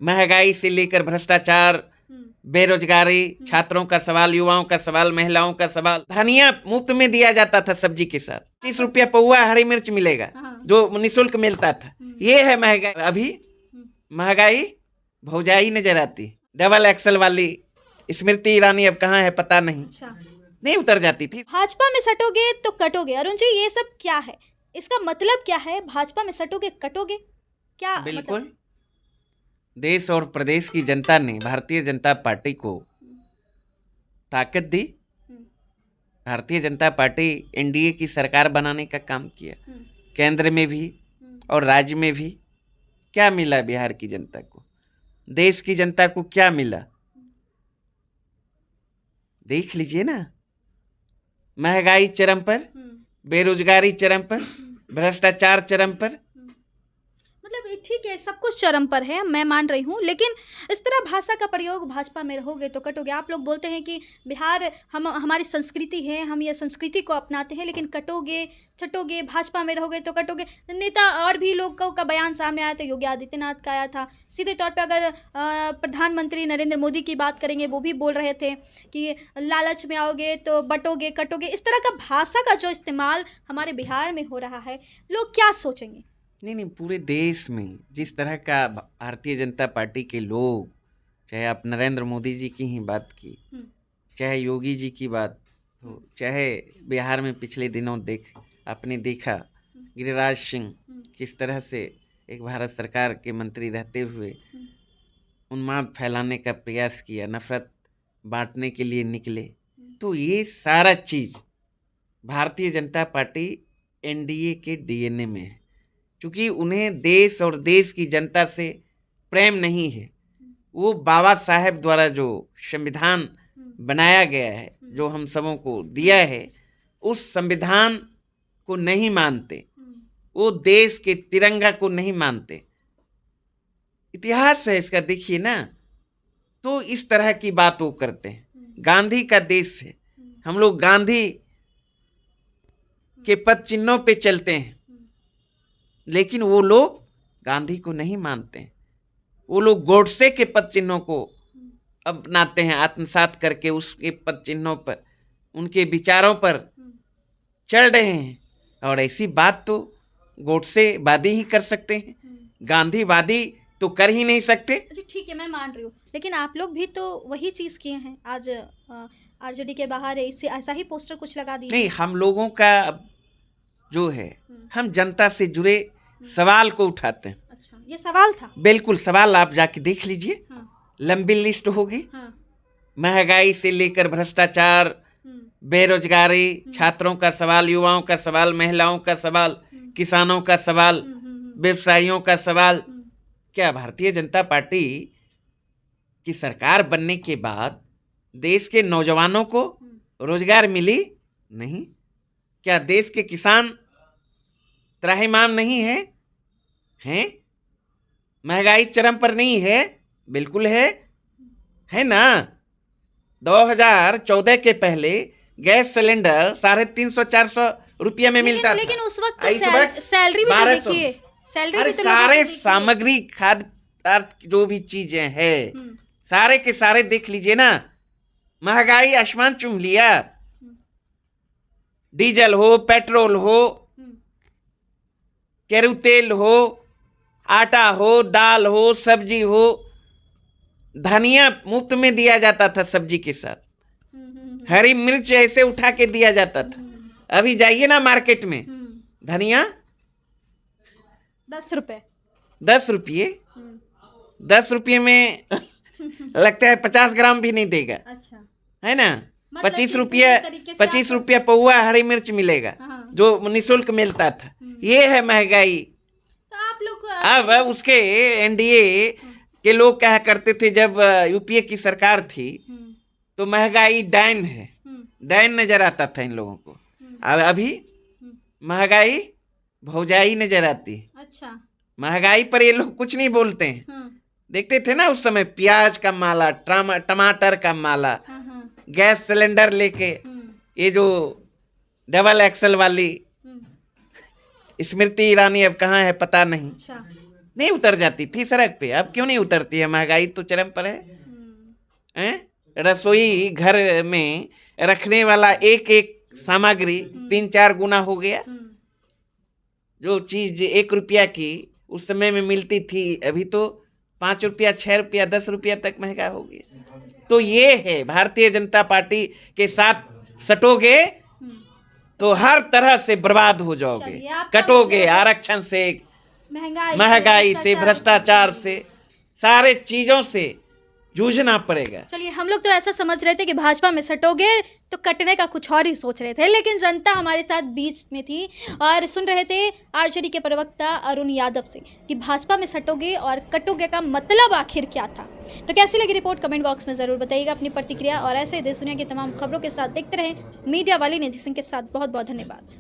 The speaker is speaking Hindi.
महंगाई से लेकर भ्रष्टाचार, बेरोजगारी, छात्रों का सवाल, युवाओं का सवाल, महिलाओं का सवाल। धनिया मुफ्त में दिया जाता था सब्जी के साथ, 30 रुपया पौवा हरी मिर्च मिलेगा जो निःशुल्क मिलता था। ये है महंगाई। अभी महंगाई भौजाई नजर आती, डबल एक्सल वाली स्मृति ईरानी अब कहाँ है पता नहीं। नहीं उतर जाती थी। भाजपा में सटोगे तो कटोगे। अरुण जी, ये सब क्या है? इसका मतलब क्या है? भाजपा में सटोगे कटोगे, क्या बिल्कुल मतलब? देश और प्रदेश की जनता ने भारतीय जनता पार्टी को ताकत दी। भारतीय जनता पार्टी एनडीए की सरकार बनाने का काम किया, केंद्र में भी और राज्य में भी। क्या मिला बिहार की जनता को, देश की जनता को क्या मिला? देख लीजिए ना, महंगाई चरम पर, बेरोजगारी चरम पर, भ्रष्टाचार चरम पर। मतलब ठीक है, सब कुछ चरम पर है, मैं मान रही हूँ, लेकिन इस तरह भाषा का प्रयोग भाजपा में रहोगे तो कटोगे। आप लोग बोलते हैं कि बिहार हमारी संस्कृति है, हम ये संस्कृति को अपनाते हैं, लेकिन कटोगे चटोगे, भाजपा में रहोगे तो कटोगे। नेता और भी लोगों का बयान सामने आया था, योगी आदित्यनाथ का आया था। सीधे तौर पर अगर प्रधानमंत्री नरेंद्र मोदी की बात करेंगे, वो भी बोल रहे थे कि लालच में आओगे तो बटोगे कटोगे। इस तरह का भाषा का जो इस्तेमाल हमारे बिहार में हो रहा है, लोग क्या सोचेंगे? नहीं, पूरे देश में जिस तरह का भारतीय जनता पार्टी के लोग, चाहे आप नरेंद्र मोदी जी की ही बात की, चाहे योगी जी की बात हो, चाहे बिहार में पिछले दिनों आपने देखा गिरिराज सिंह किस तरह से एक भारत सरकार के मंत्री रहते हुए उन्माद फैलाने का प्रयास किया, नफरत बांटने के लिए निकले। तो ये सारा चीज भारतीय जनता पार्टी एनडीए के डीएनए में है, क्योंकि उन्हें देश और देश की जनता से प्रेम नहीं है। वो बाबा साहेब द्वारा जो संविधान बनाया गया है, जो हम सबों को दिया है, उस संविधान को नहीं मानते। वो देश के तिरंगा को नहीं मानते। इतिहास है इसका, देखिए ना। तो इस तरह की बात वो करते हैं। गांधी का देश है, हम लोग गांधी के पद चिन्हों पे चलते हैं, लेकिन वो लोग गांधी को नहीं मानते। वो लोग गोडसे के पद चिन्हों को अपनाते हैं, आत्मसात करके उसके पद चिन्हों पर, उनके विचारों पर चल रहे हैं। और ऐसी बात तो गोडसे वादी ही कर सकते हैं, गांधीवादी तो कर ही नहीं सकते। जी ठीक है, मैं मान रही हूँ, लेकिन आप लोग भी तो वही चीज़ किए हैं। आज आरजेडी के बाहर है, इससे ऐसा ही पोस्टर कुछ लगा दिए। नहीं, हम लोगों का जो है, हम जनता से जुड़े सवाल को उठाते हैं। अच्छा, ये सवाल था? बिल्कुल सवाल, आप जाके देख लीजिए। लंबी लिस्ट होगी। महंगाई से लेकर भ्रष्टाचार, बेरोजगारी, छात्रों का सवाल, युवाओं का सवाल, महिलाओं का सवाल, किसानों का सवाल, व्यवसायियों का सवाल। क्या भारतीय जनता पार्टी की सरकार बनने के बाद देश के नौजवानों को रोजगार मिली? नहीं। क्या देश के किसान त्राहिमाम नहीं है? हैं? महंगाई चरम पर नहीं है? बिल्कुल है ना। 2014 के पहले गैस सिलेंडर 350-400 रुपया में मिलता था। लेकिन उस वक्त तो सैलरी भी तो देखिए, सैलरी भी तो सारे सामग्री, खाद्य पदार्थ जो भी चीजें हैं, सारे के सारे देख लीजिए ना। महंगाई आसमान चूम लिया। डीजल हो, पेट्रोल हो, केरू तेल हो, आटा हो, दाल हो, सब्जी हो। धनिया मुफ्त में दिया जाता था सब्जी के साथ, हरी मिर्च ऐसे उठा के दिया जाता था। अभी जाइए ना मार्केट में, धनिया 10 रुपए, 10 रुपये, 10 रुपये में लगता है 50 ग्राम भी नहीं देगा। अच्छा, है ना। 25 रुपया पौवा हरी मिर्च मिलेगा जो निःशुल्क मिलता था। ये है महंगाई। तो आप लोग अब उसके एनडीए के लोग क्या करते थे, जब यूपीए की सरकार थी तो महंगाई डायन है, डायन नजर आता था इन लोगों को। अब अभी महंगाई भौजाई नजर आती है। अच्छा, महंगाई पर ये लोग कुछ नहीं बोलते हैं। देखते थे ना उस समय, प्याज का माला, टमाटर का माला, गैस सिलेंडर लेके, ये जो डबल एक्सल वाली स्मृति ईरानी अब कहाँ है पता नहीं। नहीं उतर जाती थी सड़क पे, अब क्यों नहीं उतरती है? महंगाई तो चरम पर है। रसोई घर में रखने वाला एक एक सामग्री 3-4 गुना हो गया। जो चीज 1 रुपया की उस समय में मिलती थी, अभी तो 5 रुपया, 6 रुपया, 10 रुपया तक महंगा हो गया। तो ये है, भारतीय जनता पार्टी के साथ सटोगे तो हर तरह से बर्बाद हो जाओगे, कटोगे आरक्षण से, महंगाई से, भ्रष्टाचार से, सारे चीजों से जूझना पड़ेगा। चलिए, हम लोग तो ऐसा समझ रहे थे कि भाजपा में सटोगे तो कटने का कुछ और ही सोच रहे थे, लेकिन जनता हमारे साथ बीच में थी और सुन रहे थे आरजेडी के प्रवक्ता अरुण यादव से कि भाजपा में सटोगे और कटोगे का मतलब आखिर क्या था। तो कैसी लगी रिपोर्ट कमेंट बॉक्स में ज़रूर बताइएगा अपनी प्रतिक्रिया, और ऐसे देश दुनिया की तमाम खबरों के साथ देखते रहें मीडिया वाली निधि सिंह के साथ। बहुत बहुत धन्यवाद।